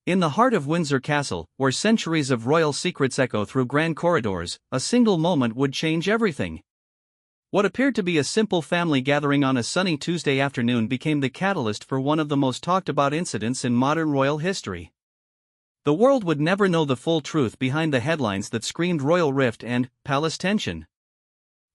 In the heart of Windsor Castle, where centuries of royal secrets echo through grand corridors, a single moment would change everything. What appeared to be a simple family gathering on a sunny Tuesday afternoon became the catalyst for one of the most talked about incidents in modern royal history. The world would never know the full truth behind the headlines that screamed royal rift and palace tension.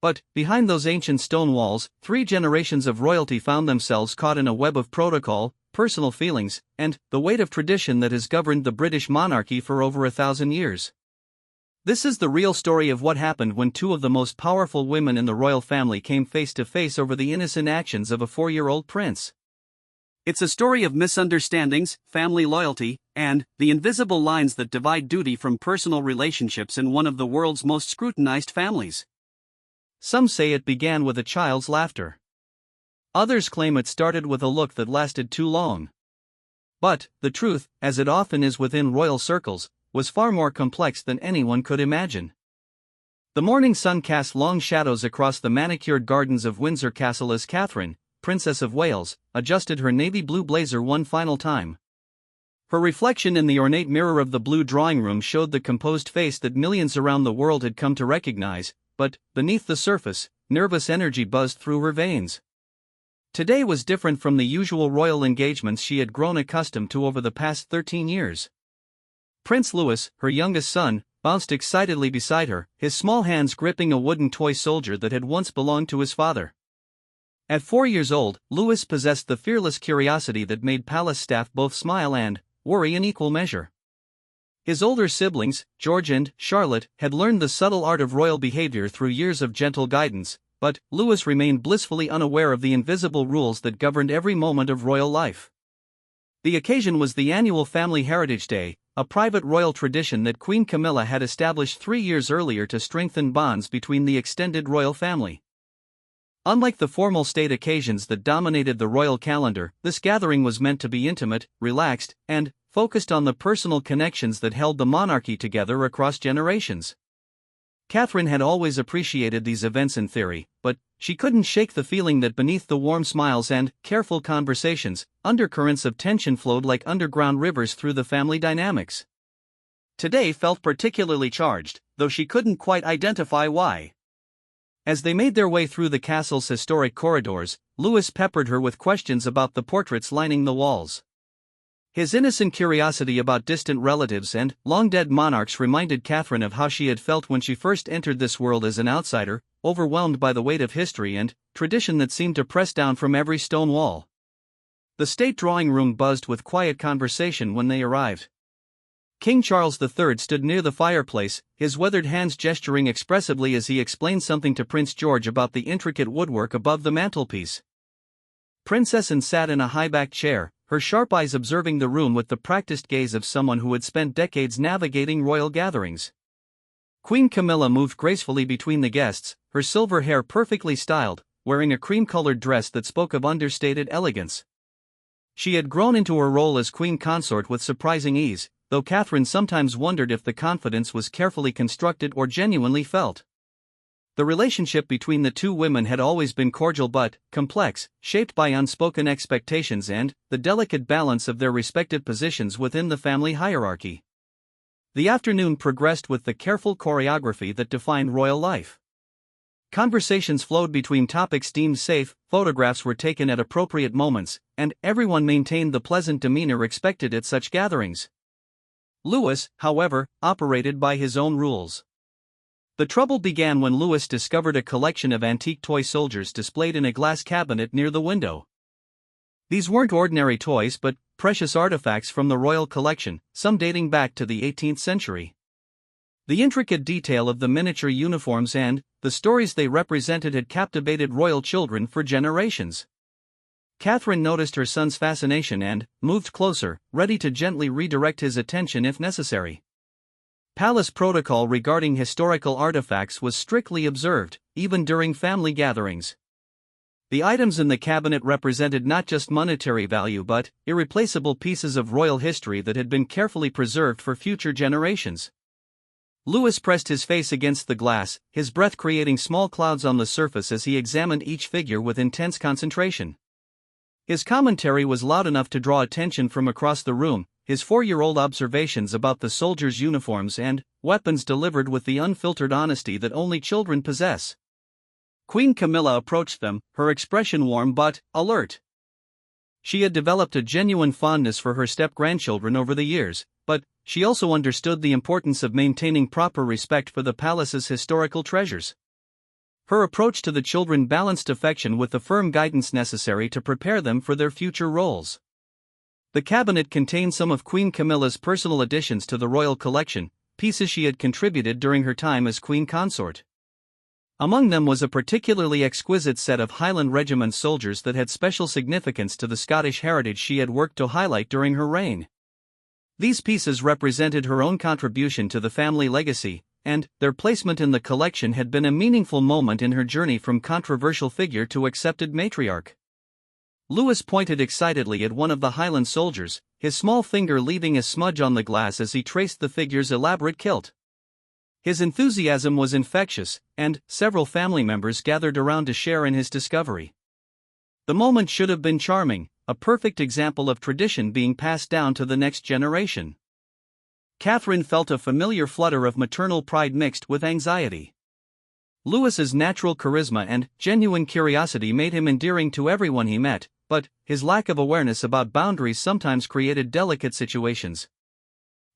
But, behind those ancient stone walls, 3 generations of royalty found themselves caught in a web of protocol, personal feelings, and the weight of tradition that has governed the British monarchy for over 1,000 years. This is the real story of what happened when 2 of the most powerful women in the royal family came face to face over the innocent actions of a 4-year-old prince. It's a story of misunderstandings, family loyalty, and the invisible lines that divide duty from personal relationships in one of the world's most scrutinized families. Some say it began with a child's laughter. Others claim it started with a look that lasted too long. But, the truth, as it often is within royal circles, was far more complex than anyone could imagine. The morning sun cast long shadows across the manicured gardens of Windsor Castle as Catherine, Princess of Wales, adjusted her navy blue blazer one final time. Her reflection in the ornate mirror of the blue drawing room showed the composed face that millions around the world had come to recognize, but, beneath the surface, nervous energy buzzed through her veins. Today was different from the usual royal engagements she had grown accustomed to over the past 13 years. Prince Louis, her youngest son, bounced excitedly beside her, his small hands gripping a wooden toy soldier that had once belonged to his father. At 4 years old, Louis possessed the fearless curiosity that made palace staff both smile and worry in equal measure. His older siblings, George and Charlotte, had learned the subtle art of royal behavior through years of gentle guidance, but Louis remained blissfully unaware of the invisible rules that governed every moment of royal life. The occasion was the annual Family Heritage Day, a private royal tradition that Queen Camilla had established 3 years earlier to strengthen bonds between the extended royal family. Unlike the formal state occasions that dominated the royal calendar, this gathering was meant to be intimate, relaxed, and focused on the personal connections that held the monarchy together across generations. Catherine had always appreciated these events in theory, but she couldn't shake the feeling that beneath the warm smiles and careful conversations, undercurrents of tension flowed like underground rivers through the family dynamics. Today felt particularly charged, though she couldn't quite identify why. As they made their way through the castle's historic corridors, Louis peppered her with questions about the portraits lining the walls. His innocent curiosity about distant relatives and long-dead monarchs reminded Catherine of how she had felt when she first entered this world as an outsider, overwhelmed by the weight of history and tradition that seemed to press down from every stone wall. The state drawing room buzzed with quiet conversation when they arrived. King Charles III stood near the fireplace, his weathered hands gesturing expressively as he explained something to Prince George about the intricate woodwork above the mantelpiece. Princess Anne sat in a high-backed chair, her sharp eyes observing the room with the practiced gaze of someone who had spent decades navigating royal gatherings. Queen Camilla moved gracefully between the guests, her silver hair perfectly styled, wearing a cream-colored dress that spoke of understated elegance. She had grown into her role as queen consort with surprising ease, though Catherine sometimes wondered if the confidence was carefully constructed or genuinely felt. The relationship between the 2 women had always been cordial but complex, shaped by unspoken expectations and the delicate balance of their respective positions within the family hierarchy. The afternoon progressed with the careful choreography that defined royal life. Conversations flowed between topics deemed safe, photographs were taken at appropriate moments, and everyone maintained the pleasant demeanor expected at such gatherings. Louis, however, operated by his own rules. The trouble began when Louis discovered a collection of antique toy soldiers displayed in a glass cabinet near the window. These weren't ordinary toys but precious artifacts from the royal collection, some dating back to the 18th century. The intricate detail of the miniature uniforms and the stories they represented had captivated royal children for generations. Catherine noticed her son's fascination and moved closer, ready to gently redirect his attention if necessary. Palace protocol regarding historical artifacts was strictly observed, even during family gatherings. The items in the cabinet represented not just monetary value but irreplaceable pieces of royal history that had been carefully preserved for future generations. Louis pressed his face against the glass, his breath creating small clouds on the surface as he examined each figure with intense concentration. His commentary was loud enough to draw attention from across the room, his 4-year-old observations about the soldiers' uniforms and weapons delivered with the unfiltered honesty that only children possess. Queen Camilla approached them, her expression warm but alert. She had developed a genuine fondness for her step-grandchildren over the years, but she also understood the importance of maintaining proper respect for the palace's historical treasures. Her approach to the children balanced affection with the firm guidance necessary to prepare them for their future roles. The cabinet contained some of Queen Camilla's personal additions to the royal collection, pieces she had contributed during her time as queen consort. Among them was a particularly exquisite set of Highland Regiment soldiers that had special significance to the Scottish heritage she had worked to highlight during her reign. These pieces represented her own contribution to the family legacy, and their placement in the collection had been a meaningful moment in her journey from controversial figure to accepted matriarch. Louis pointed excitedly at one of the Highland soldiers, his small finger leaving a smudge on the glass as he traced the figure's elaborate kilt. His enthusiasm was infectious, and several family members gathered around to share in his discovery. The moment should have been charming, a perfect example of tradition being passed down to the next generation. Catherine felt a familiar flutter of maternal pride mixed with anxiety. Louis's natural charisma and genuine curiosity made him endearing to everyone he met, but his lack of awareness about boundaries sometimes created delicate situations.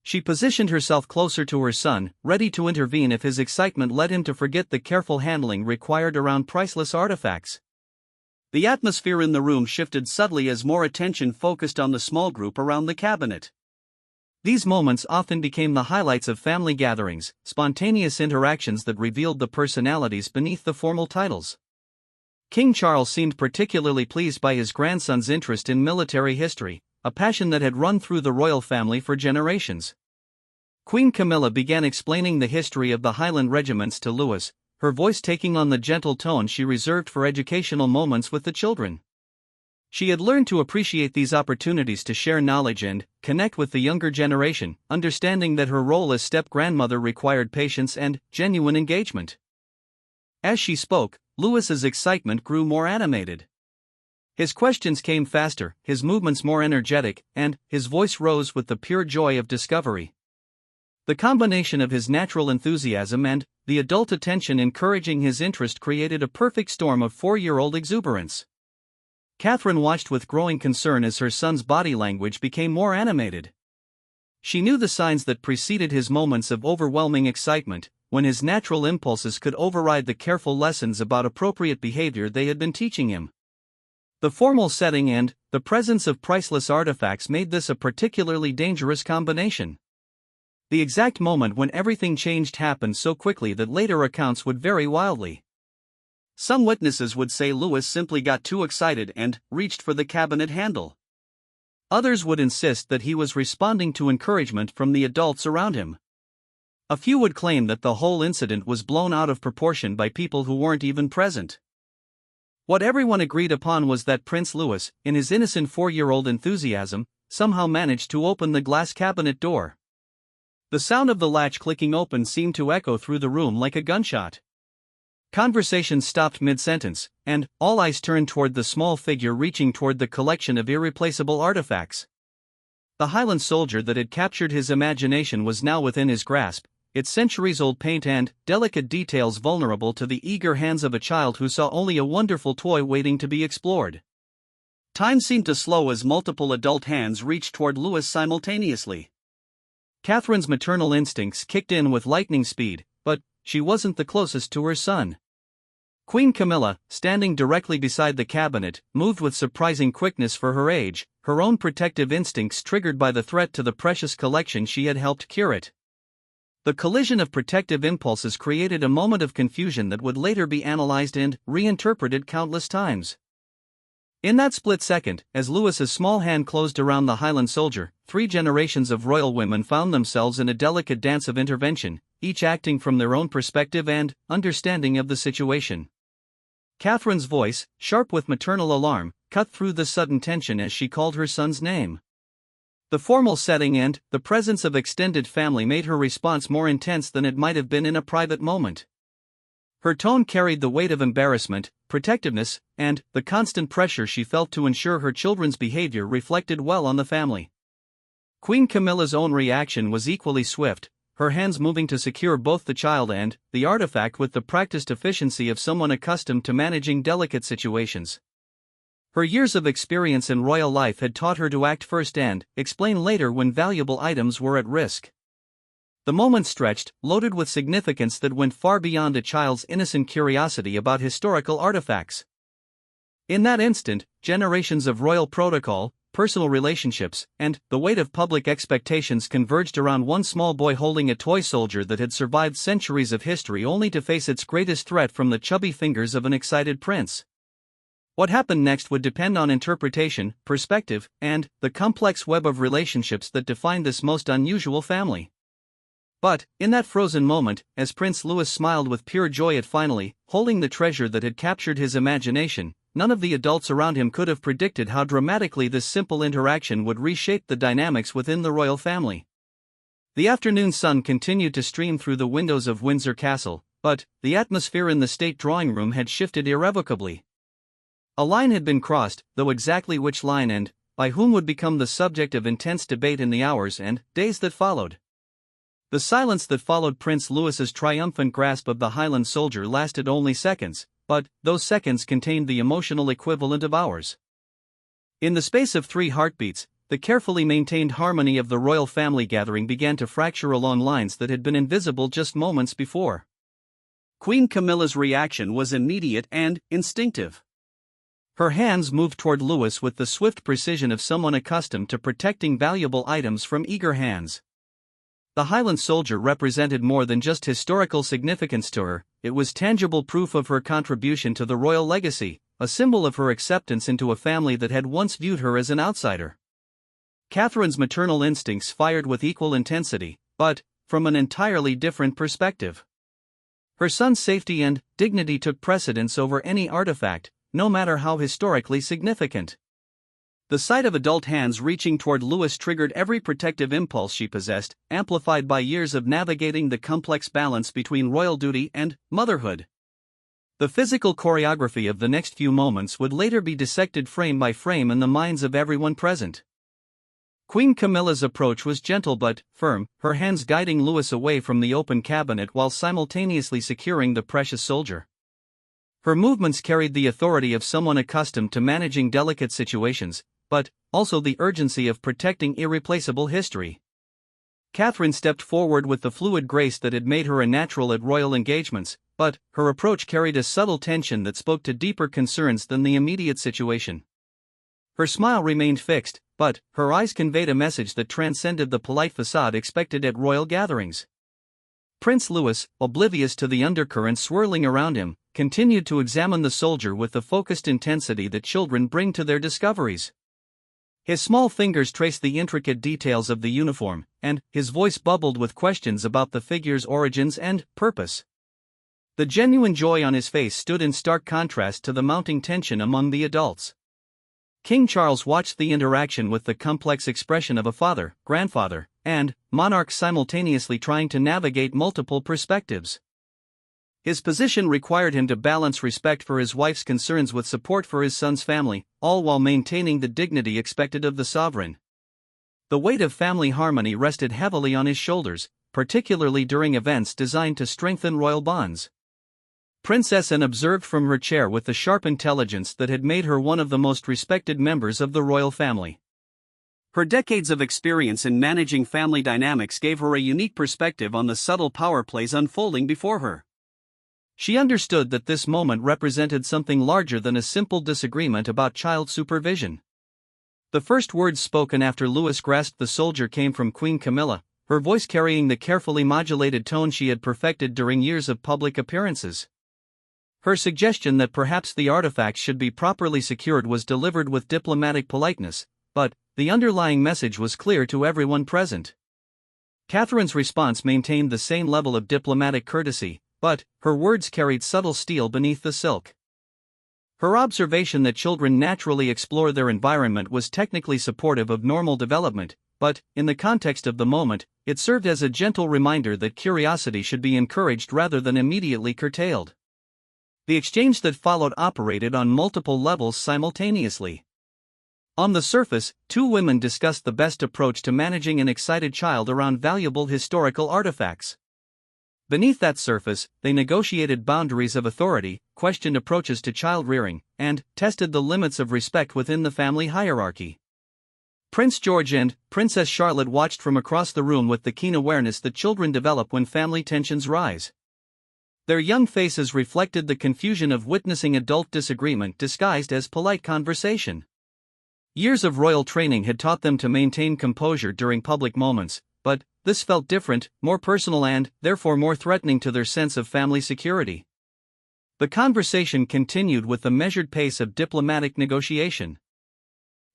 She positioned herself closer to her son, ready to intervene if his excitement led him to forget the careful handling required around priceless artifacts. The atmosphere in the room shifted subtly as more attention focused on the small group around the cabinet. These moments often became the highlights of family gatherings, spontaneous interactions that revealed the personalities beneath the formal titles. King Charles seemed particularly pleased by his grandson's interest in military history, a passion that had run through the royal family for generations. Queen Camilla began explaining the history of the Highland regiments to Louis, her voice taking on the gentle tone she reserved for educational moments with the children. She had learned to appreciate these opportunities to share knowledge and connect with the younger generation, understanding that her role as step-grandmother required patience and genuine engagement. As she spoke, Louis's excitement grew more animated. His questions came faster, his movements more energetic, and his voice rose with the pure joy of discovery. The combination of his natural enthusiasm and the adult attention encouraging his interest created a perfect storm of 4-year-old exuberance. Catherine watched with growing concern as her son's body language became more animated. She knew the signs that preceded his moments of overwhelming excitement, when his natural impulses could override the careful lessons about appropriate behavior they had been teaching him. The formal setting and the presence of priceless artifacts made this a particularly dangerous combination. The exact moment when everything changed happened so quickly that later accounts would vary wildly. Some witnesses would say Louis simply got too excited and reached for the cabinet handle. Others would insist that he was responding to encouragement from the adults around him. A few would claim that the whole incident was blown out of proportion by people who weren't even present. What everyone agreed upon was that Prince Louis, in his innocent 4-year-old enthusiasm, somehow managed to open the glass cabinet door. The sound of the latch clicking open seemed to echo through the room like a gunshot. Conversation stopped mid-sentence, and all eyes turned toward the small figure reaching toward the collection of irreplaceable artifacts. The Highland soldier that had captured his imagination was now within his grasp, its centuries-old paint and delicate details vulnerable to the eager hands of a child who saw only a wonderful toy waiting to be explored. Time seemed to slow as multiple adult hands reached toward Louis simultaneously. Catherine's maternal instincts kicked in with lightning speed, but she wasn't the closest to her son. Queen Camilla, standing directly beside the cabinet, moved with surprising quickness for her age, her own protective instincts triggered by the threat to the precious collection she had helped curate. The collision of protective impulses created a moment of confusion that would later be analyzed and reinterpreted countless times. In that split second, as Louis's small hand closed around the Highland soldier, 3 generations of royal women found themselves in a delicate dance of intervention, each acting from their own perspective and understanding of the situation. Catherine's voice, sharp with maternal alarm, cut through the sudden tension as she called her son's name. The formal setting and the presence of extended family made her response more intense than it might have been in a private moment. Her tone carried the weight of embarrassment, protectiveness, and the constant pressure she felt to ensure her children's behavior reflected well on the family. Queen Camilla's own reaction was equally swift, her hands moving to secure both the child and the artifact with the practiced efficiency of someone accustomed to managing delicate situations. Her years of experience in royal life had taught her to act first and explain later when valuable items were at risk. The moment stretched, loaded with significance that went far beyond a child's innocent curiosity about historical artifacts. In that instant, generations of royal protocol, personal relationships, and the weight of public expectations converged around one small boy holding a toy soldier that had survived centuries of history only to face its greatest threat from the chubby fingers of an excited prince. What happened next would depend on interpretation, perspective, and the complex web of relationships that defined this most unusual family. But, in that frozen moment, as Prince Louis smiled with pure joy at finally holding the treasure that had captured his imagination, none of the adults around him could have predicted how dramatically this simple interaction would reshape the dynamics within the royal family. The afternoon sun continued to stream through the windows of Windsor Castle, but the atmosphere in the state drawing room had shifted irrevocably. A line had been crossed, though exactly which line and by whom would become the subject of intense debate in the hours and days that followed. The silence that followed Prince Louis's triumphant grasp of the Highland soldier lasted only seconds, but those seconds contained the emotional equivalent of hours. In the space of 3 heartbeats, the carefully maintained harmony of the royal family gathering began to fracture along lines that had been invisible just moments before. Queen Camilla's reaction was immediate and instinctive. Her hands moved toward Louis with the swift precision of someone accustomed to protecting valuable items from eager hands. The Highland soldier represented more than just historical significance to her, it was tangible proof of her contribution to the royal legacy, a symbol of her acceptance into a family that had once viewed her as an outsider. Catherine's maternal instincts fired with equal intensity, but from an entirely different perspective. Her son's safety and dignity took precedence over any artifact, no matter how historically significant. The sight of adult hands reaching toward Louis triggered every protective impulse she possessed, amplified by years of navigating the complex balance between royal duty and motherhood. The physical choreography of the next few moments would later be dissected frame by frame in the minds of everyone present. Queen Camilla's approach was gentle but firm, her hands guiding Louis away from the open cabinet while simultaneously securing the precious soldier. Her movements carried the authority of someone accustomed to managing delicate situations, but also the urgency of protecting irreplaceable history. Catherine stepped forward with the fluid grace that had made her a natural at royal engagements, but her approach carried a subtle tension that spoke to deeper concerns than the immediate situation. Her smile remained fixed, but her eyes conveyed a message that transcended the polite facade expected at royal gatherings. Prince Louis, oblivious to the undercurrents swirling around him, continued to examine the soldier with the focused intensity that children bring to their discoveries. His small fingers traced the intricate details of the uniform, and his voice bubbled with questions about the figure's origins and purpose. The genuine joy on his face stood in stark contrast to the mounting tension among the adults. King Charles watched the interaction with the complex expression of a father, grandfather, and monarch simultaneously trying to navigate multiple perspectives. His position required him to balance respect for his wife's concerns with support for his son's family, all while maintaining the dignity expected of the sovereign. The weight of family harmony rested heavily on his shoulders, particularly during events designed to strengthen royal bonds. Princess Anne observed from her chair with the sharp intelligence that had made her one of the most respected members of the royal family. Her decades of experience in managing family dynamics gave her a unique perspective on the subtle power plays unfolding before her. She understood that this moment represented something larger than a simple disagreement about child supervision. The first words spoken after Louis grasped the soldier came from Queen Camilla, her voice carrying the carefully modulated tone she had perfected during years of public appearances. Her suggestion that perhaps the artifacts should be properly secured was delivered with diplomatic politeness, but the underlying message was clear to everyone present. Catherine's response maintained the same level of diplomatic courtesy, but her words carried subtle steel beneath the silk. Her observation that children naturally explore their environment was technically supportive of normal development, but, in the context of the moment, it served as a gentle reminder that curiosity should be encouraged rather than immediately curtailed. The exchange that followed operated on multiple levels simultaneously. On the surface, two women discussed the best approach to managing an excited child around valuable historical artifacts. Beneath that surface, they negotiated boundaries of authority, questioned approaches to child rearing, and tested the limits of respect within the family hierarchy. Prince George and Princess Charlotte watched from across the room with the keen awareness that children develop when family tensions rise. Their young faces reflected the confusion of witnessing adult disagreement disguised as polite conversation. Years of royal training had taught them to maintain composure during public moments, but this felt different, more personal and, therefore, more threatening to their sense of family security. The conversation continued with the measured pace of diplomatic negotiation.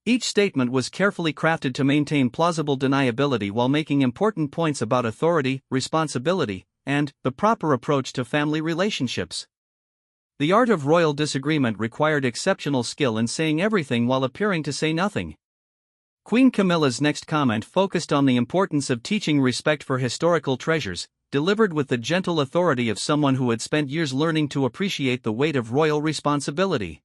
Each statement was carefully crafted to maintain plausible deniability while making important points about authority, responsibility, and the proper approach to family relationships. The art of royal disagreement required exceptional skill in saying everything while appearing to say nothing. Queen Camilla's next comment focused on the importance of teaching respect for historical treasures, delivered with the gentle authority of someone who had spent years learning to appreciate the weight of royal responsibility.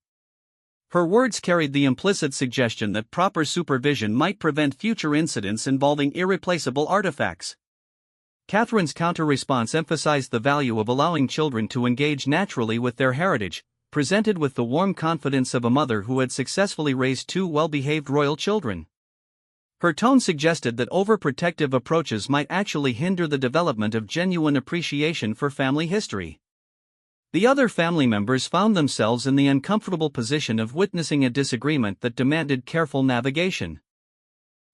Her words carried the implicit suggestion that proper supervision might prevent future incidents involving irreplaceable artifacts. Catherine's counter-response emphasized the value of allowing children to engage naturally with their heritage, presented with the warm confidence of a mother who had successfully raised two well-behaved royal children. Her tone suggested that overprotective approaches might actually hinder the development of genuine appreciation for family history. The other family members found themselves in the uncomfortable position of witnessing a disagreement that demanded careful navigation.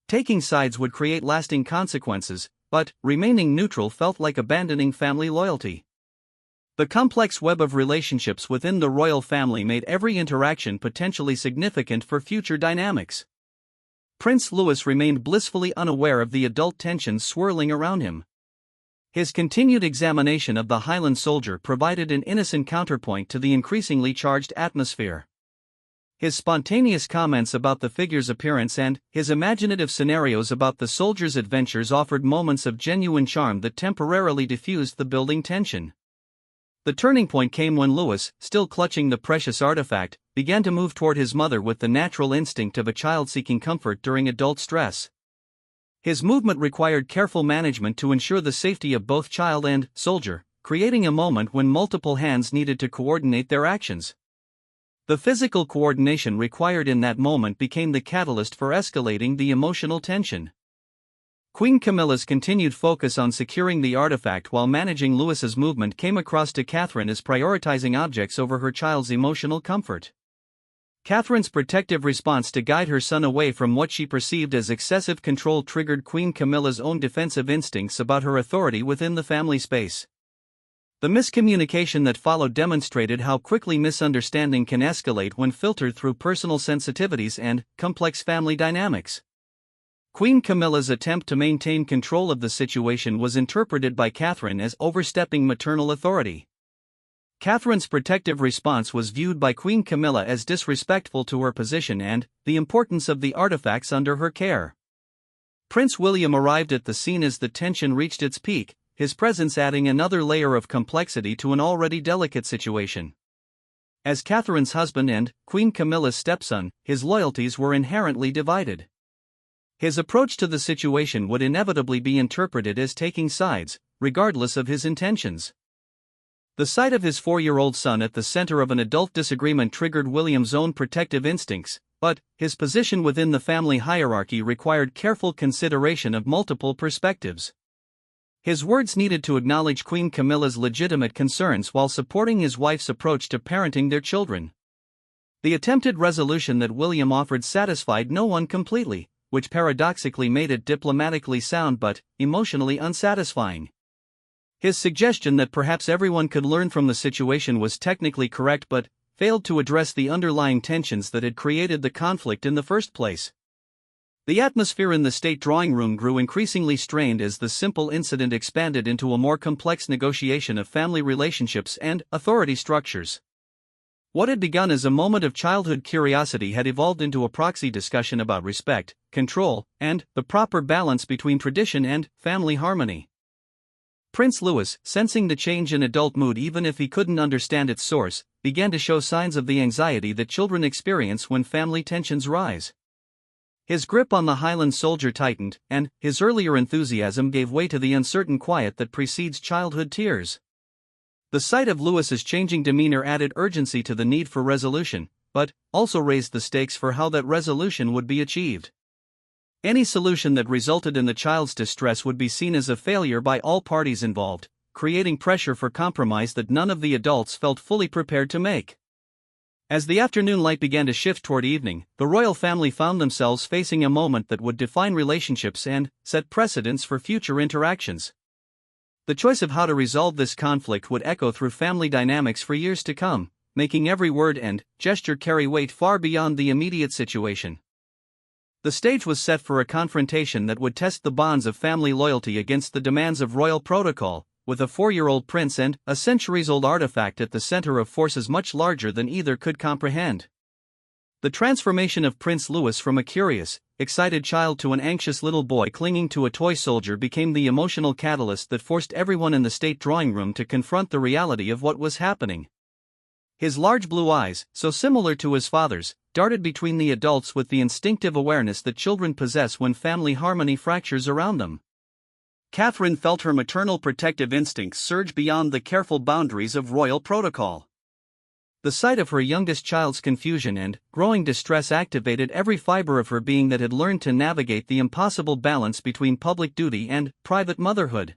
Taking sides would create lasting consequences, but remaining neutral felt like abandoning family loyalty. The complex web of relationships within the royal family made every interaction potentially significant for future dynamics. Prince Louis remained blissfully unaware of the adult tensions swirling around him. His continued examination of the Highland soldier provided an innocent counterpoint to the increasingly charged atmosphere. His spontaneous comments about the figure's appearance and his imaginative scenarios about the soldier's adventures offered moments of genuine charm that temporarily diffused the building tension. The turning point came when Louis, still clutching the precious artifact, began to move toward his mother with the natural instinct of a child seeking comfort during adult stress. His movement required careful management to ensure the safety of both child and soldier, creating a moment when multiple hands needed to coordinate their actions. The physical coordination required in that moment became the catalyst for escalating the emotional tension. Queen Camilla's continued focus on securing the artifact while managing Louis's movement came across to Catherine as prioritizing objects over her child's emotional comfort. Catherine's protective response to guide her son away from what she perceived as excessive control triggered Queen Camilla's own defensive instincts about her authority within the family space. The miscommunication that followed demonstrated how quickly misunderstanding can escalate when filtered through personal sensitivities and complex family dynamics. Queen Camilla's attempt to maintain control of the situation was interpreted by Catherine as overstepping maternal authority. Catherine's protective response was viewed by Queen Camilla as disrespectful to her position and the importance of the artifacts under her care. Prince William arrived at the scene as the tension reached its peak, his presence adding another layer of complexity to an already delicate situation. As Catherine's husband and Queen Camilla's stepson, his loyalties were inherently divided. His approach to the situation would inevitably be interpreted as taking sides, regardless of his intentions. The sight of his 4-year-old son at the center of an adult disagreement triggered William's own protective instincts, but his position within the family hierarchy required careful consideration of multiple perspectives. His words needed to acknowledge Queen Camilla's legitimate concerns while supporting his wife's approach to parenting their children. The attempted resolution that William offered satisfied no one completely, which paradoxically made it diplomatically sound but emotionally unsatisfying. His suggestion that perhaps everyone could learn from the situation was technically correct but failed to address the underlying tensions that had created the conflict in the first place. The atmosphere in the state drawing room grew increasingly strained as the simple incident expanded into a more complex negotiation of family relationships and authority structures. What had begun as a moment of childhood curiosity had evolved into a proxy discussion about respect, control, and the proper balance between tradition and family harmony. Prince Louis, sensing the change in adult mood even if he couldn't understand its source, began to show signs of the anxiety that children experience when family tensions rise. His grip on the Highland soldier tightened, and his earlier enthusiasm gave way to the uncertain quiet that precedes childhood tears. The sight of Lewis's changing demeanor added urgency to the need for resolution, but also raised the stakes for how that resolution would be achieved. Any solution that resulted in the child's distress would be seen as a failure by all parties involved, creating pressure for compromise that none of the adults felt fully prepared to make. As the afternoon light began to shift toward evening, the royal family found themselves facing a moment that would define relationships and set precedents for future interactions. The choice of how to resolve this conflict would echo through family dynamics for years to come, making every word and gesture carry weight far beyond the immediate situation. The stage was set for a confrontation that would test the bonds of family loyalty against the demands of royal protocol, with a 4-year-old prince and a centuries-old artifact at the center of forces much larger than either could comprehend. The transformation of Prince Louis from a curious, excited child to an anxious little boy clinging to a toy soldier became the emotional catalyst that forced everyone in the state drawing room to confront the reality of what was happening. His large blue eyes, so similar to his father's, darted between the adults with the instinctive awareness that children possess when family harmony fractures around them. Catherine felt her maternal protective instincts surge beyond the careful boundaries of royal protocol. The sight of her youngest child's confusion and growing distress activated every fiber of her being that had learned to navigate the impossible balance between public duty and private motherhood.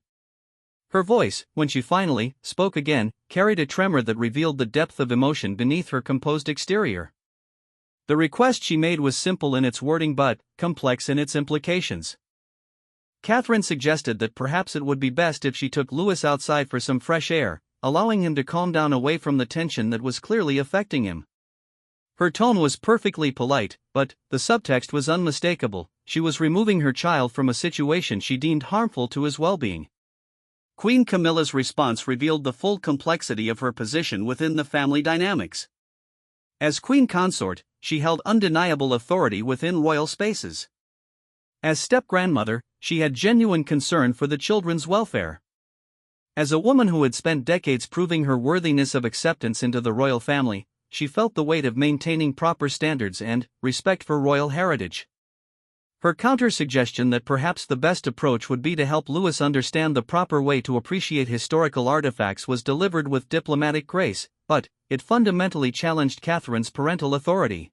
Her voice, when she finally spoke again, carried a tremor that revealed the depth of emotion beneath her composed exterior. The request she made was simple in its wording but complex in its implications. Catherine suggested that perhaps it would be best if she took Louis outside for some fresh air, allowing him to calm down away from the tension that was clearly affecting him. Her tone was perfectly polite, but the subtext was unmistakable. She was removing her child from a situation she deemed harmful to his well-being. Queen Camilla's response revealed the full complexity of her position within the family dynamics. As queen consort, she held undeniable authority within royal spaces. As step-grandmother, she had genuine concern for the children's welfare. As a woman who had spent decades proving her worthiness of acceptance into the royal family, she felt the weight of maintaining proper standards and respect for royal heritage. Her counter-suggestion that perhaps the best approach would be to help Louis understand the proper way to appreciate historical artifacts was delivered with diplomatic grace, but it fundamentally challenged Catherine's parental authority.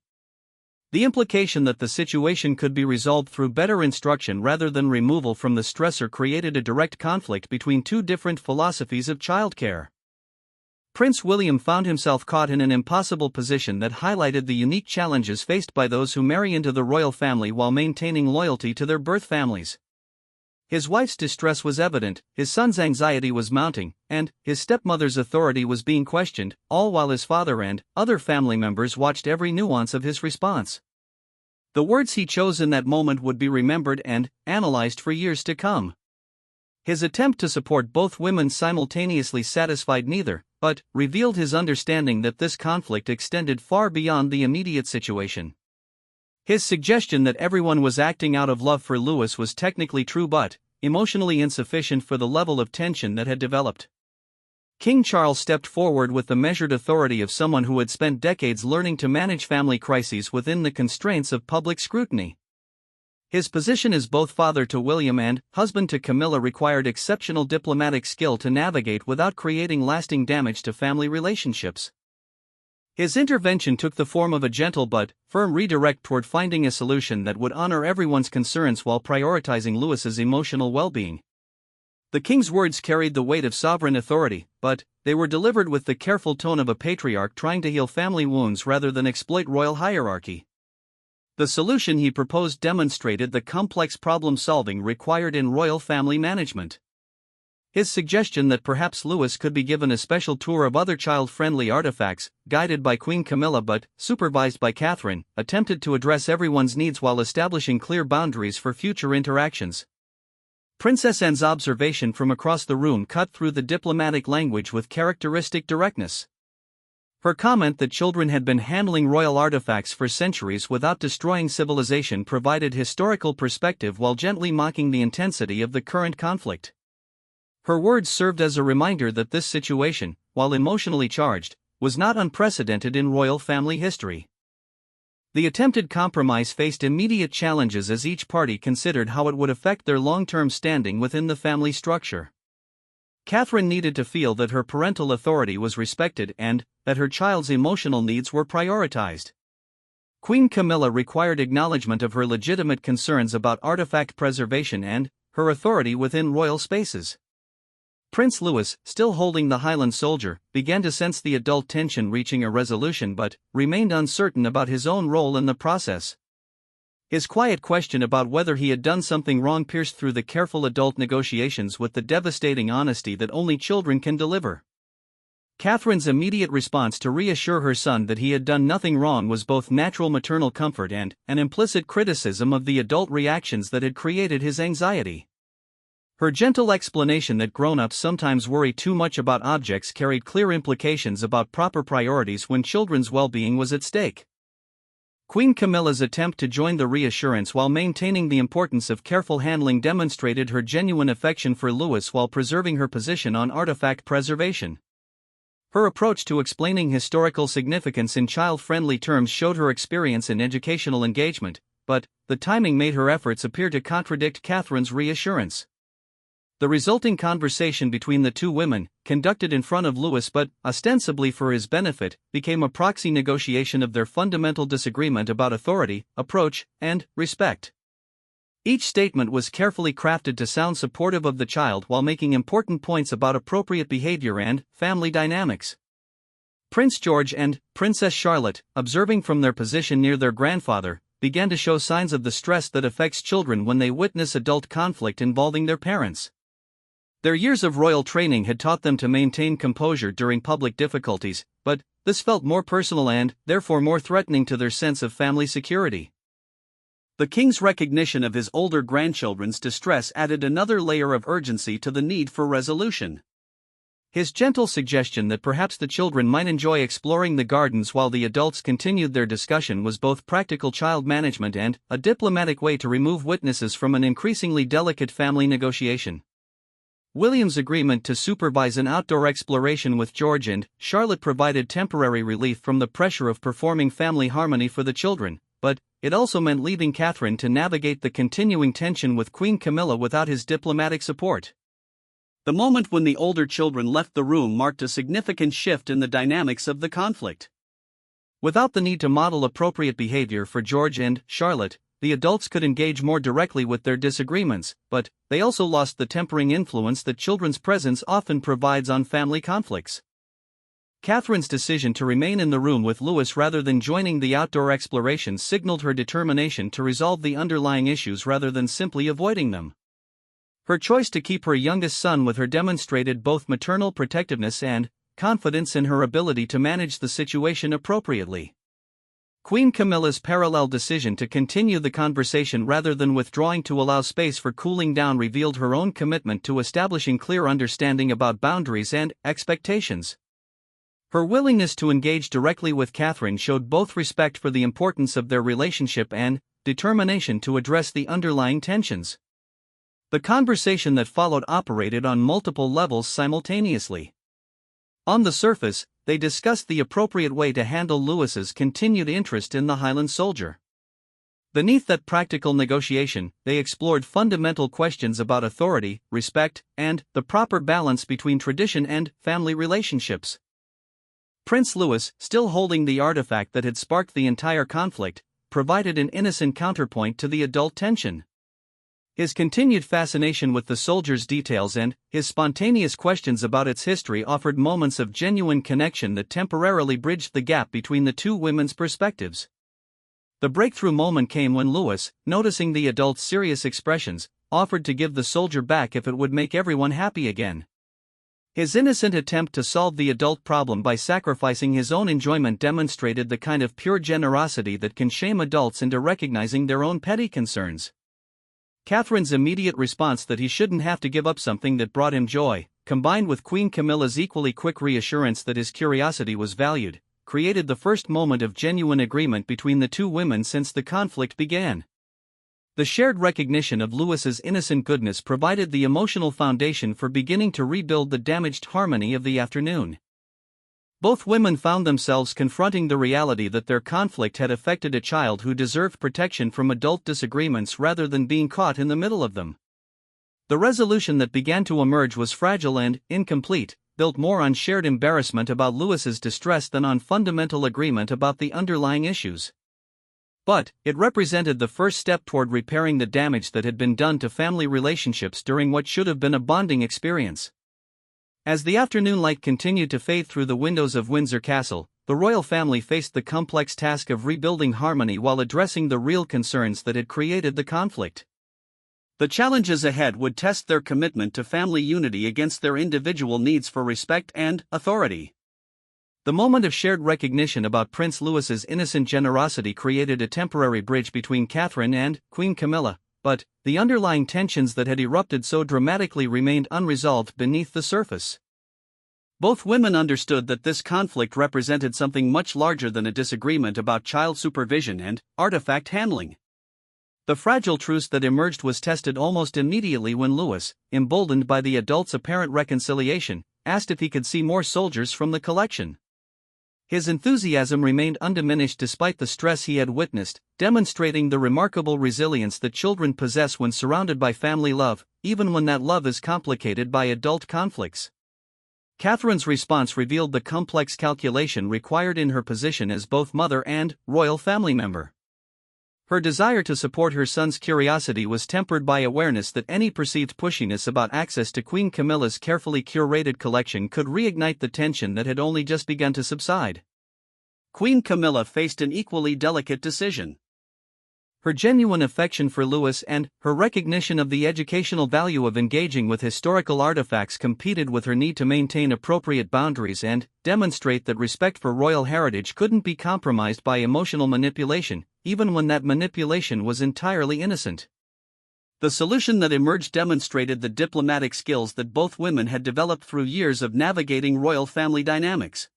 The implication that the situation could be resolved through better instruction rather than removal from the stressor created a direct conflict between two different philosophies of childcare. Prince William found himself caught in an impossible position that highlighted the unique challenges faced by those who marry into the royal family while maintaining loyalty to their birth families. His wife's distress was evident, his son's anxiety was mounting, and his stepmother's authority was being questioned, all while his father and other family members watched every nuance of his response. The words he chose in that moment would be remembered and analyzed for years to come. His attempt to support both women simultaneously satisfied neither, but revealed his understanding that this conflict extended far beyond the immediate situation. His suggestion that everyone was acting out of love for Louis was technically true but emotionally insufficient for the level of tension that had developed. King Charles stepped forward with the measured authority of someone who had spent decades learning to manage family crises within the constraints of public scrutiny. His position as both father to William and husband to Camilla required exceptional diplomatic skill to navigate without creating lasting damage to family relationships. His intervention took the form of a gentle but firm redirect toward finding a solution that would honor everyone's concerns while prioritizing Louis's emotional well-being. The king's words carried the weight of sovereign authority, but they were delivered with the careful tone of a patriarch trying to heal family wounds rather than exploit royal hierarchy. The solution he proposed demonstrated the complex problem-solving required in royal family management. His suggestion that perhaps Louis could be given a special tour of other child-friendly artifacts, guided by Queen Camilla but supervised by Catherine, attempted to address everyone's needs while establishing clear boundaries for future interactions. Princess Anne's observation from across the room cut through the diplomatic language with characteristic directness. Her comment that children had been handling royal artifacts for centuries without destroying civilization provided historical perspective while gently mocking the intensity of the current conflict. Her words served as a reminder that this situation, while emotionally charged, was not unprecedented in royal family history. The attempted compromise faced immediate challenges as each party considered how it would affect their long-term standing within the family structure. Catherine needed to feel that her parental authority was respected and that her child's emotional needs were prioritized. Queen Camilla required acknowledgement of her legitimate concerns about artifact preservation and her authority within royal spaces. Prince Louis, still holding the Highland soldier, began to sense the adult tension reaching a resolution but remained uncertain about his own role in the process. His quiet question about whether he had done something wrong pierced through the careful adult negotiations with the devastating honesty that only children can deliver. Catherine's immediate response to reassure her son that he had done nothing wrong was both natural maternal comfort and an implicit criticism of the adult reactions that had created his anxiety. Her gentle explanation that grown-ups sometimes worry too much about objects carried clear implications about proper priorities when children's well-being was at stake. Queen Camilla's attempt to join the reassurance while maintaining the importance of careful handling demonstrated her genuine affection for Louis while preserving her position on artifact preservation. Her approach to explaining historical significance in child-friendly terms showed her experience in educational engagement, but the timing made her efforts appear to contradict Catherine's reassurance. The resulting conversation between the two women, conducted in front of Louis but ostensibly for his benefit, became a proxy negotiation of their fundamental disagreement about authority, approach, and respect. Each statement was carefully crafted to sound supportive of the child while making important points about appropriate behavior and family dynamics. Prince George and Princess Charlotte, observing from their position near their grandfather, began to show signs of the stress that affects children when they witness adult conflict involving their parents. Their years of royal training had taught them to maintain composure during public difficulties, but this felt more personal and, therefore, more threatening to their sense of family security. The king's recognition of his older grandchildren's distress added another layer of urgency to the need for resolution. His gentle suggestion that perhaps the children might enjoy exploring the gardens while the adults continued their discussion was both practical child management and a diplomatic way to remove witnesses from an increasingly delicate family negotiation. William's agreement to supervise an outdoor exploration with George and Charlotte provided temporary relief from the pressure of performing family harmony for the children, but it also meant leaving Catherine to navigate the continuing tension with Queen Camilla without his diplomatic support. The moment when the older children left the room marked a significant shift in the dynamics of the conflict. Without the need to model appropriate behavior for George and Charlotte, the adults could engage more directly with their disagreements, but they also lost the tempering influence that children's presence often provides on family conflicts. Catherine's decision to remain in the room with Louis rather than joining the outdoor exploration signaled her determination to resolve the underlying issues rather than simply avoiding them. Her choice to keep her youngest son with her demonstrated both maternal protectiveness and confidence in her ability to manage the situation appropriately. Queen Camilla's parallel decision to continue the conversation rather than withdrawing to allow space for cooling down revealed her own commitment to establishing clear understanding about boundaries and expectations. Her willingness to engage directly with Catherine showed both respect for the importance of their relationship and determination to address the underlying tensions. The conversation that followed operated on multiple levels simultaneously. On the surface, they discussed the appropriate way to handle Louis's continued interest in the Highland soldier. Beneath that practical negotiation, they explored fundamental questions about authority, respect, and the proper balance between tradition and family relationships. Prince Louis, still holding the artifact that had sparked the entire conflict, provided an innocent counterpoint to the adult tension. His continued fascination with the soldier's details and his spontaneous questions about its history offered moments of genuine connection that temporarily bridged the gap between the two women's perspectives. The breakthrough moment came when Louis, noticing the adult's serious expressions, offered to give the soldier back if it would make everyone happy again. His innocent attempt to solve the adult problem by sacrificing his own enjoyment demonstrated the kind of pure generosity that can shame adults into recognizing their own petty concerns. Catherine's immediate response that he shouldn't have to give up something that brought him joy, combined with Queen Camilla's equally quick reassurance that his curiosity was valued, created the first moment of genuine agreement between the two women since the conflict began. The shared recognition of Louis's innocent goodness provided the emotional foundation for beginning to rebuild the damaged harmony of the afternoon. Both women found themselves confronting the reality that their conflict had affected a child who deserved protection from adult disagreements rather than being caught in the middle of them. The resolution that began to emerge was fragile and incomplete, built more on shared embarrassment about Lewis's distress than on fundamental agreement about the underlying issues. But it represented the first step toward repairing the damage that had been done to family relationships during what should have been a bonding experience. As the afternoon light continued to fade through the windows of Windsor Castle, the royal family faced the complex task of rebuilding harmony while addressing the real concerns that had created the conflict. The challenges ahead would test their commitment to family unity against their individual needs for respect and authority. The moment of shared recognition about Prince Louis's innocent generosity created a temporary bridge between Catherine and Queen Camilla, but the underlying tensions that had erupted so dramatically remained unresolved beneath the surface. Both women understood that this conflict represented something much larger than a disagreement about child supervision and artifact handling. The fragile truce that emerged was tested almost immediately when Louis, emboldened by the adults' apparent reconciliation, asked if he could see more soldiers from the collection. His enthusiasm remained undiminished despite the stress he had witnessed, demonstrating the remarkable resilience that children possess when surrounded by family love, even when that love is complicated by adult conflicts. Catherine's response revealed the complex calculation required in her position as both mother and royal family member. Her desire to support her son's curiosity was tempered by awareness that any perceived pushiness about access to Queen Camilla's carefully curated collection could reignite the tension that had only just begun to subside. Queen Camilla faced an equally delicate decision. Her genuine affection for Louis and her recognition of the educational value of engaging with historical artifacts competed with her need to maintain appropriate boundaries and demonstrate that respect for royal heritage couldn't be compromised by emotional manipulation, even when that manipulation was entirely innocent. The solution that emerged demonstrated the diplomatic skills that both women had developed through years of navigating royal family dynamics.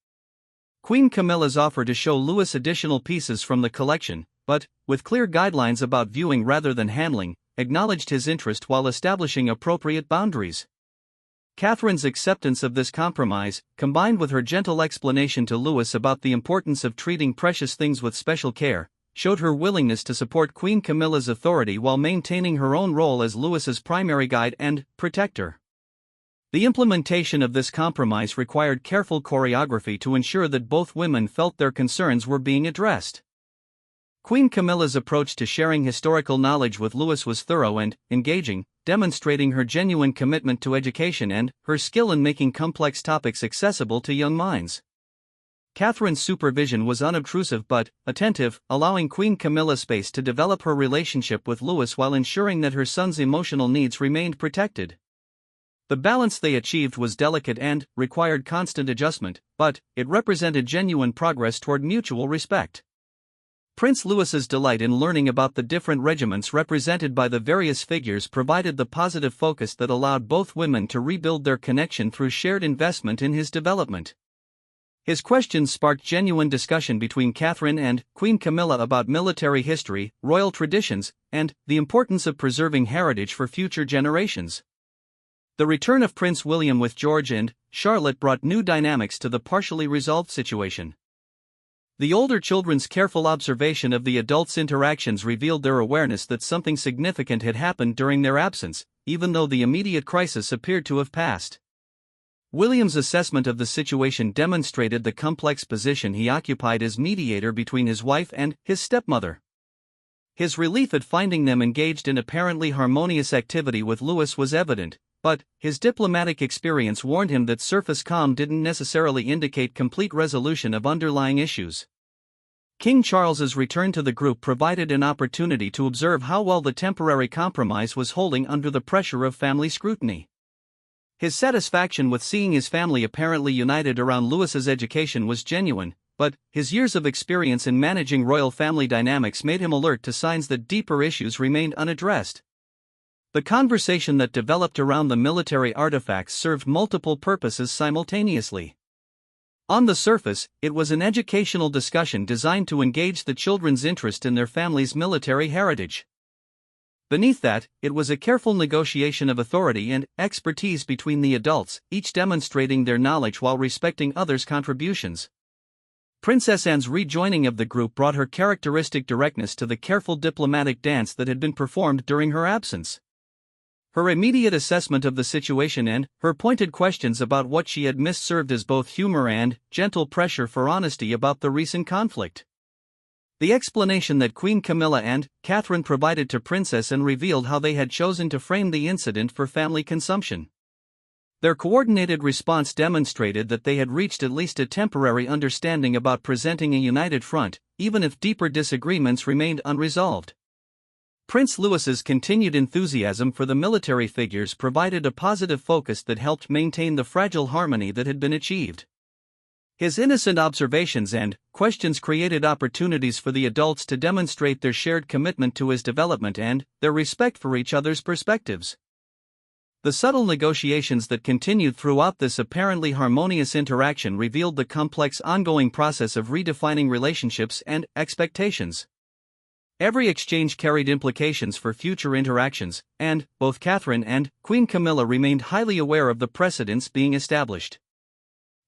Queen Camilla's offer to show Louis additional pieces from the collection, but, with clear guidelines about viewing rather than handling, acknowledged his interest while establishing appropriate boundaries. Catherine's acceptance of this compromise, combined with her gentle explanation to Louis about the importance of treating precious things with special care, showed her willingness to support Queen Camilla's authority while maintaining her own role as Louis's primary guide and protector. The implementation of this compromise required careful choreography to ensure that both women felt their concerns were being addressed. Queen Camilla's approach to sharing historical knowledge with Louis was thorough and engaging, demonstrating her genuine commitment to education and her skill in making complex topics accessible to young minds. Catherine's supervision was unobtrusive but attentive, allowing Queen Camilla space to develop her relationship with Louis while ensuring that her son's emotional needs remained protected. The balance they achieved was delicate and required constant adjustment, but it represented genuine progress toward mutual respect. Prince Louis's delight in learning about the different regiments represented by the various figures provided the positive focus that allowed both women to rebuild their connection through shared investment in his development. His questions sparked genuine discussion between Catherine and Queen Camilla about military history, royal traditions, and the importance of preserving heritage for future generations. The return of Prince William with George and Charlotte brought new dynamics to the partially resolved situation. The older children's careful observation of the adults' interactions revealed their awareness that something significant had happened during their absence, even though the immediate crisis appeared to have passed. William's assessment of the situation demonstrated the complex position he occupied as mediator between his wife and his stepmother. His relief at finding them engaged in apparently harmonious activity with Louis was evident, but his diplomatic experience warned him that surface calm didn't necessarily indicate complete resolution of underlying issues. King Charles's return to the group provided an opportunity to observe how well the temporary compromise was holding under the pressure of family scrutiny. His satisfaction with seeing his family apparently united around Louis's education was genuine, but his years of experience in managing royal family dynamics made him alert to signs that deeper issues remained unaddressed. The conversation that developed around the military artifacts served multiple purposes simultaneously. On the surface, it was an educational discussion designed to engage the children's interest in their family's military heritage. Beneath that, it was a careful negotiation of authority and expertise between the adults, each demonstrating their knowledge while respecting others' contributions. Princess Anne's rejoining of the group brought her characteristic directness to the careful diplomatic dance that had been performed during her absence. Her immediate assessment of the situation and her pointed questions about what she had missed served as both humor and gentle pressure for honesty about the recent conflict. The explanation that Queen Camilla and Catherine provided to Princess Anne revealed how they had chosen to frame the incident for family consumption. Their coordinated response demonstrated that they had reached at least a temporary understanding about presenting a united front, even if deeper disagreements remained unresolved. Prince Louis's continued enthusiasm for the military figures provided a positive focus that helped maintain the fragile harmony that had been achieved. His innocent observations and questions created opportunities for the adults to demonstrate their shared commitment to his development and their respect for each other's perspectives. The subtle negotiations that continued throughout this apparently harmonious interaction revealed the complex ongoing process of redefining relationships and expectations. Every exchange carried implications for future interactions, and both Catherine and Queen Camilla remained highly aware of the precedents being established.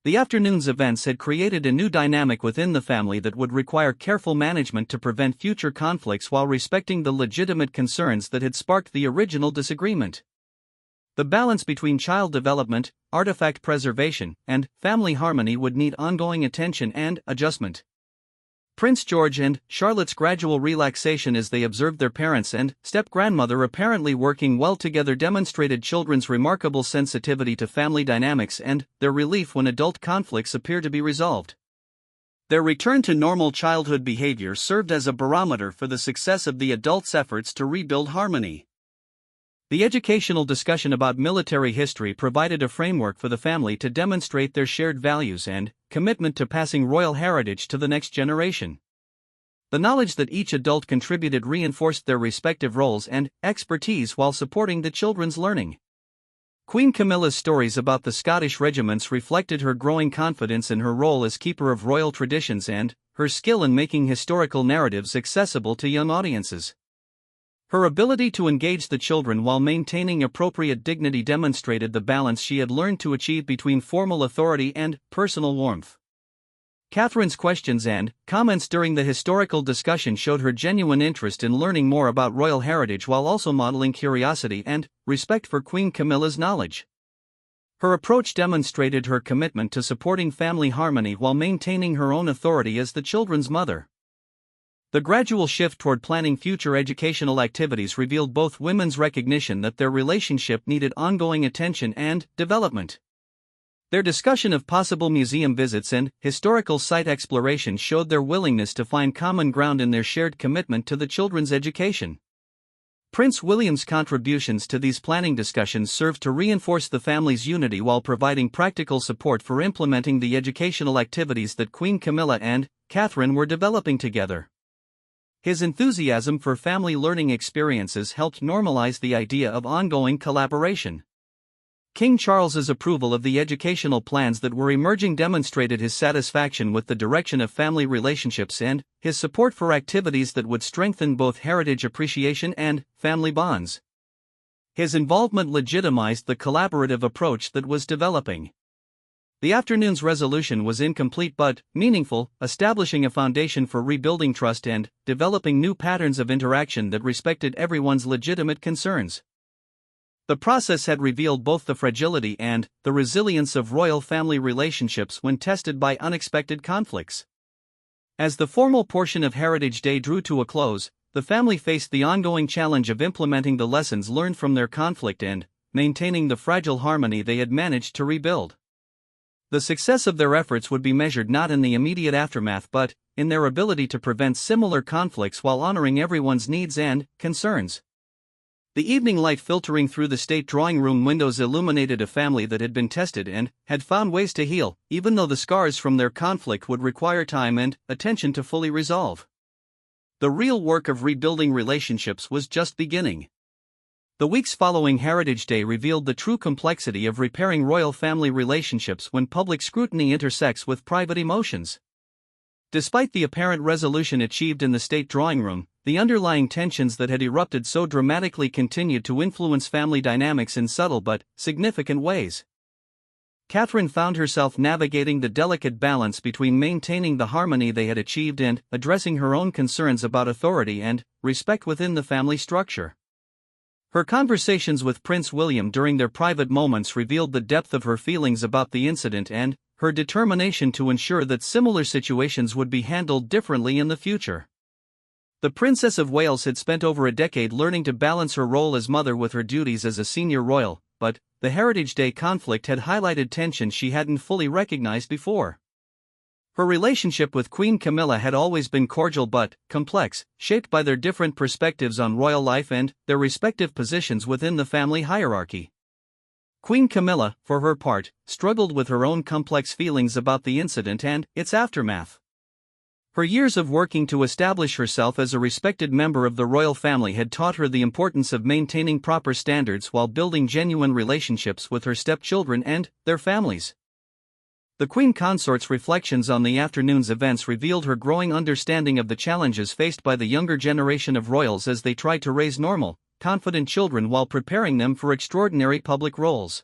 The afternoon's events had created a new dynamic within the family that would require careful management to prevent future conflicts while respecting the legitimate concerns that had sparked the original disagreement. The balance between child development, artifact preservation, and family harmony would need ongoing attention and adjustment. Prince George and Charlotte's gradual relaxation as they observed their parents and step-grandmother apparently working well together demonstrated children's remarkable sensitivity to family dynamics and their relief when adult conflicts appear to be resolved. Their return to normal childhood behavior served as a barometer for the success of the adults' efforts to rebuild harmony. The educational discussion about military history provided a framework for the family to demonstrate their shared values and commitment to passing royal heritage to the next generation. The knowledge that each adult contributed reinforced their respective roles and expertise while supporting the children's learning. Queen Camilla's stories about the Scottish regiments reflected her growing confidence in her role as keeper of royal traditions and her skill in making historical narratives accessible to young audiences. Her ability to engage the children while maintaining appropriate dignity demonstrated the balance she had learned to achieve between formal authority and personal warmth. Catherine's questions and comments during the historical discussion showed her genuine interest in learning more about royal heritage while also modeling curiosity and respect for Queen Camilla's knowledge. Her approach demonstrated her commitment to supporting family harmony while maintaining her own authority as the children's mother. The gradual shift toward planning future educational activities revealed both women's recognition that their relationship needed ongoing attention and development. Their discussion of possible museum visits and historical site exploration showed their willingness to find common ground in their shared commitment to the children's education. Prince William's contributions to these planning discussions served to reinforce the family's unity while providing practical support for implementing the educational activities that Queen Camilla and Catherine were developing together. His enthusiasm for family learning experiences helped normalize the idea of ongoing collaboration. King Charles's approval of the educational plans that were emerging demonstrated his satisfaction with the direction of family relationships and his support for activities that would strengthen both heritage appreciation and family bonds. His involvement legitimized the collaborative approach that was developing. The afternoon's resolution was incomplete but meaningful, establishing a foundation for rebuilding trust and developing new patterns of interaction that respected everyone's legitimate concerns. The process had revealed both the fragility and the resilience of royal family relationships when tested by unexpected conflicts. As the formal portion of Heritage Day drew to a close, the family faced the ongoing challenge of implementing the lessons learned from their conflict and maintaining the fragile harmony they had managed to rebuild. The success of their efforts would be measured not in the immediate aftermath but in their ability to prevent similar conflicts while honoring everyone's needs and concerns. The evening light filtering through the state drawing room windows illuminated a family that had been tested and had found ways to heal, even though the scars from their conflict would require time and attention to fully resolve. The real work of rebuilding relationships was just beginning. The weeks following Heritage Day revealed the true complexity of repairing royal family relationships when public scrutiny intersects with private emotions. Despite the apparent resolution achieved in the state drawing room, the underlying tensions that had erupted so dramatically continued to influence family dynamics in subtle but significant ways. Catherine found herself navigating the delicate balance between maintaining the harmony they had achieved and addressing her own concerns about authority and respect within the family structure. Her conversations with Prince William during their private moments revealed the depth of her feelings about the incident and her determination to ensure that similar situations would be handled differently in the future. The Princess of Wales had spent over a decade learning to balance her role as mother with her duties as a senior royal, but the Heritage Day conflict had highlighted tensions she hadn't fully recognized before. Her relationship with Queen Camilla had always been cordial but complex, shaped by their different perspectives on royal life and their respective positions within the family hierarchy. Queen Camilla, for her part, struggled with her own complex feelings about the incident and its aftermath. Her years of working to establish herself as a respected member of the royal family had taught her the importance of maintaining proper standards while building genuine relationships with her stepchildren and their families. The Queen Consort's reflections on the afternoon's events revealed her growing understanding of the challenges faced by the younger generation of royals as they tried to raise normal, confident children while preparing them for extraordinary public roles.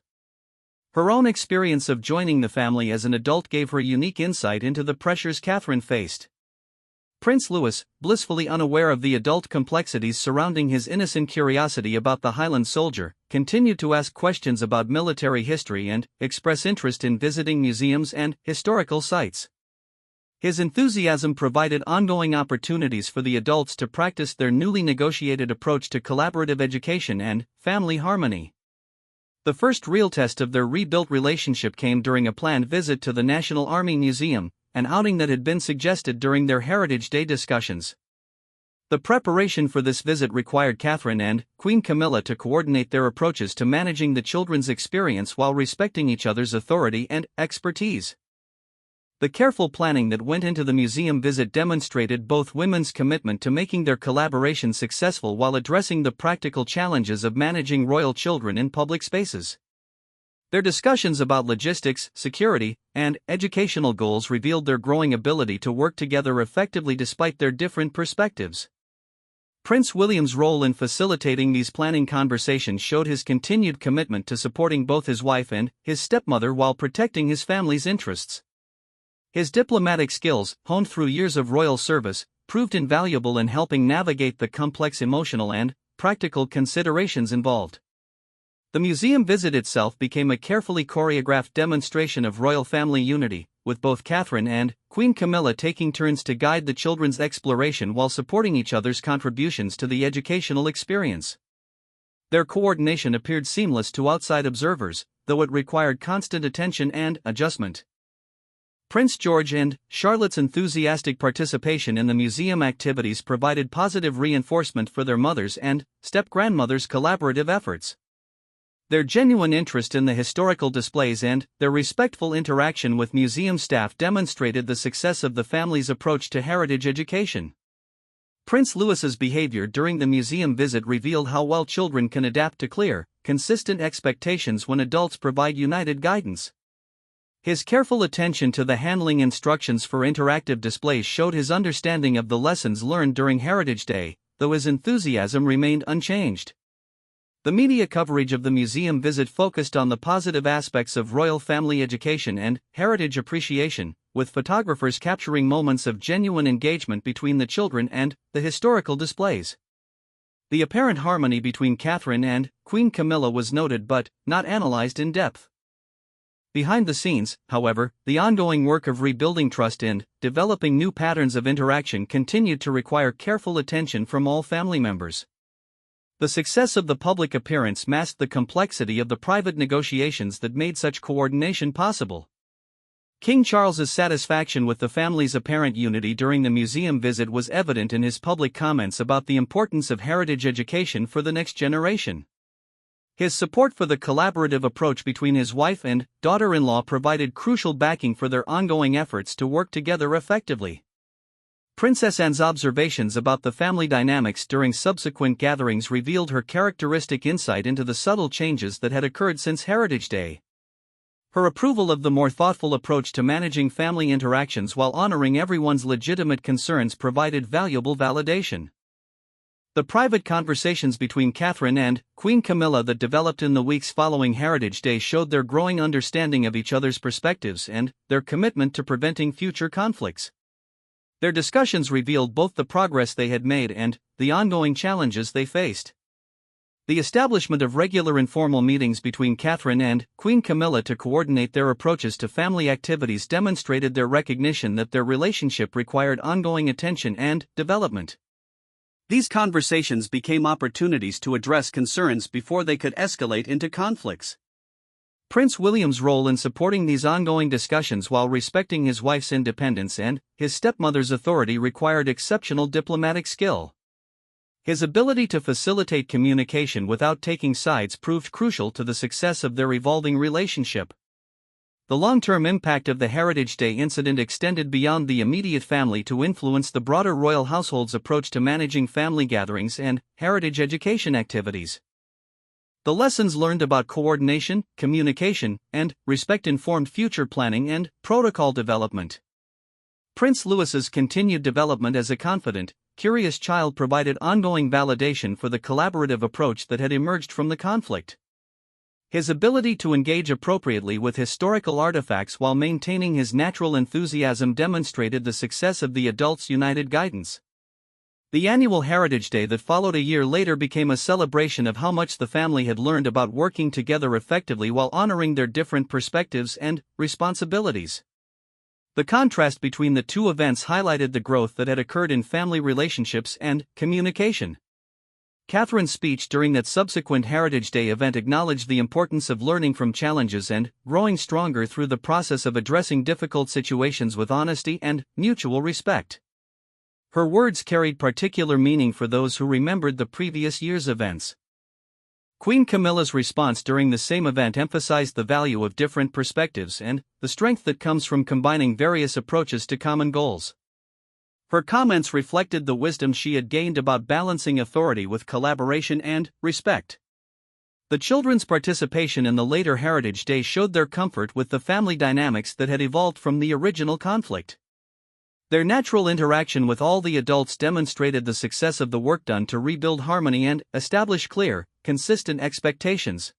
Her own experience of joining the family as an adult gave her unique insight into the pressures Catherine faced. Prince Louis, blissfully unaware of the adult complexities surrounding his innocent curiosity about the Highland soldier, continued to ask questions about military history and express interest in visiting museums and historical sites. His enthusiasm provided ongoing opportunities for the adults to practice their newly negotiated approach to collaborative education and family harmony. The first real test of their rebuilt relationship came during a planned visit to the National Army Museum, an outing that had been suggested during their Heritage Day discussions. The preparation for this visit required Catherine and Queen Camilla to coordinate their approaches to managing the children's experience while respecting each other's authority and expertise. The careful planning that went into the museum visit demonstrated both women's commitment to making their collaboration successful while addressing the practical challenges of managing royal children in public spaces. Their discussions about logistics, security, and educational goals revealed their growing ability to work together effectively despite their different perspectives. Prince William's role in facilitating these planning conversations showed his continued commitment to supporting both his wife and his stepmother while protecting his family's interests. His diplomatic skills, honed through years of royal service, proved invaluable in helping navigate the complex emotional and practical considerations involved. The museum visit itself became a carefully choreographed demonstration of royal family unity, with both Catherine and Queen Camilla taking turns to guide the children's exploration while supporting each other's contributions to the educational experience. Their coordination appeared seamless to outside observers, though it required constant attention and adjustment. Prince George and Charlotte's enthusiastic participation in the museum activities provided positive reinforcement for their mothers' and step-grandmother's collaborative efforts. Their genuine interest in the historical displays and their respectful interaction with museum staff demonstrated the success of the family's approach to heritage education. Prince Louis's behavior during the museum visit revealed how well children can adapt to clear, consistent expectations when adults provide united guidance. His careful attention to the handling instructions for interactive displays showed his understanding of the lessons learned during Heritage Day, though his enthusiasm remained unchanged. The media coverage of the museum visit focused on the positive aspects of royal family education and heritage appreciation, with photographers capturing moments of genuine engagement between the children and the historical displays. The apparent harmony between Catherine and Queen Camilla was noted but not analyzed in depth. Behind the scenes, however, the ongoing work of rebuilding trust and developing new patterns of interaction continued to require careful attention from all family members. The success of the public appearance masked the complexity of the private negotiations that made such coordination possible. King Charles's satisfaction with the family's apparent unity during the museum visit was evident in his public comments about the importance of heritage education for the next generation. His support for the collaborative approach between his wife and daughter-in-law provided crucial backing for their ongoing efforts to work together effectively. Princess Anne's observations about the family dynamics during subsequent gatherings revealed her characteristic insight into the subtle changes that had occurred since Heritage Day. Her approval of the more thoughtful approach to managing family interactions while honoring everyone's legitimate concerns provided valuable validation. The private conversations between Catherine and Queen Camilla that developed in the weeks following Heritage Day showed their growing understanding of each other's perspectives and their commitment to preventing future conflicts. Their discussions revealed both the progress they had made and the ongoing challenges they faced. The establishment of regular informal meetings between Catherine and Queen Camilla to coordinate their approaches to family activities demonstrated their recognition that their relationship required ongoing attention and development. These conversations became opportunities to address concerns before they could escalate into conflicts. Prince William's role in supporting these ongoing discussions while respecting his wife's independence and his stepmother's authority required exceptional diplomatic skill. His ability to facilitate communication without taking sides proved crucial to the success of their evolving relationship. The long-term impact of the Heritage Day incident extended beyond the immediate family to influence the broader royal household's approach to managing family gatherings and heritage education activities. The lessons learned about coordination, communication, and respect informed future planning and protocol development. Prince Louis's continued development as a confident, curious child provided ongoing validation for the collaborative approach that had emerged from the conflict. His ability to engage appropriately with historical artifacts while maintaining his natural enthusiasm demonstrated the success of the adults' united guidance. The annual Heritage Day that followed a year later became a celebration of how much the family had learned about working together effectively while honoring their different perspectives and responsibilities. The contrast between the two events highlighted the growth that had occurred in family relationships and communication. Catherine's speech during that subsequent Heritage Day event acknowledged the importance of learning from challenges and growing stronger through the process of addressing difficult situations with honesty and mutual respect. Her words carried particular meaning for those who remembered the previous year's events. Queen Camilla's response during the same event emphasized the value of different perspectives and the strength that comes from combining various approaches to common goals. Her comments reflected the wisdom she had gained about balancing authority with collaboration and respect. The children's participation in the later Heritage Day showed their comfort with the family dynamics that had evolved from the original conflict. Their natural interaction with all the adults demonstrated the success of the work done to rebuild harmony and establish clear, consistent expectations.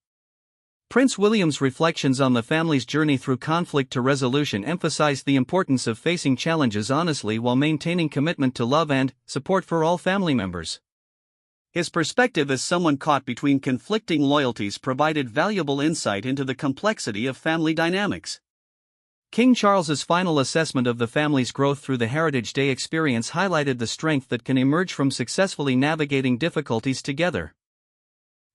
Prince William's reflections on the family's journey through conflict to resolution emphasized the importance of facing challenges honestly while maintaining commitment to love and support for all family members. His perspective as someone caught between conflicting loyalties provided valuable insight into the complexity of family dynamics. King Charles's final assessment of the family's growth through the Heritage Day experience highlighted the strength that can emerge from successfully navigating difficulties together.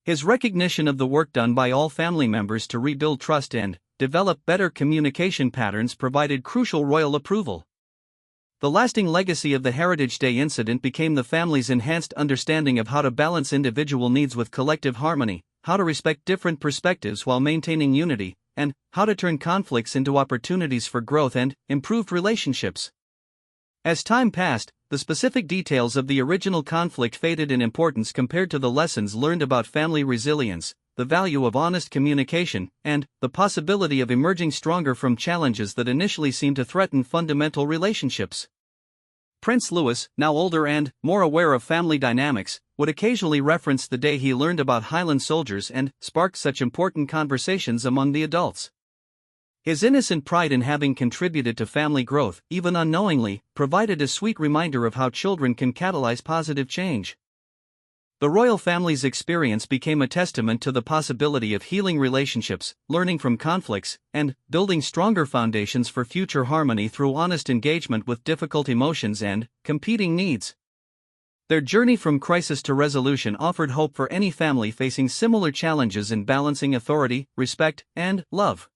His recognition of the work done by all family members to rebuild trust and develop better communication patterns provided crucial royal approval. The lasting legacy of the Heritage Day incident became the family's enhanced understanding of how to balance individual needs with collective harmony, how to respect different perspectives while maintaining unity, and how to turn conflicts into opportunities for growth and improved relationships. As time passed, the specific details of the original conflict faded in importance compared to the lessons learned about family resilience, the value of honest communication, and the possibility of emerging stronger from challenges that initially seemed to threaten fundamental relationships. Prince Louis, now older and more aware of family dynamics, would occasionally reference the day he learned about Highland soldiers and sparked such important conversations among the adults. His innocent pride in having contributed to family growth, even unknowingly, provided a sweet reminder of how children can catalyze positive change. The royal family's experience became a testament to the possibility of healing relationships, learning from conflicts, and building stronger foundations for future harmony through honest engagement with difficult emotions and competing needs. Their journey from crisis to resolution offered hope for any family facing similar challenges in balancing authority, respect, and love.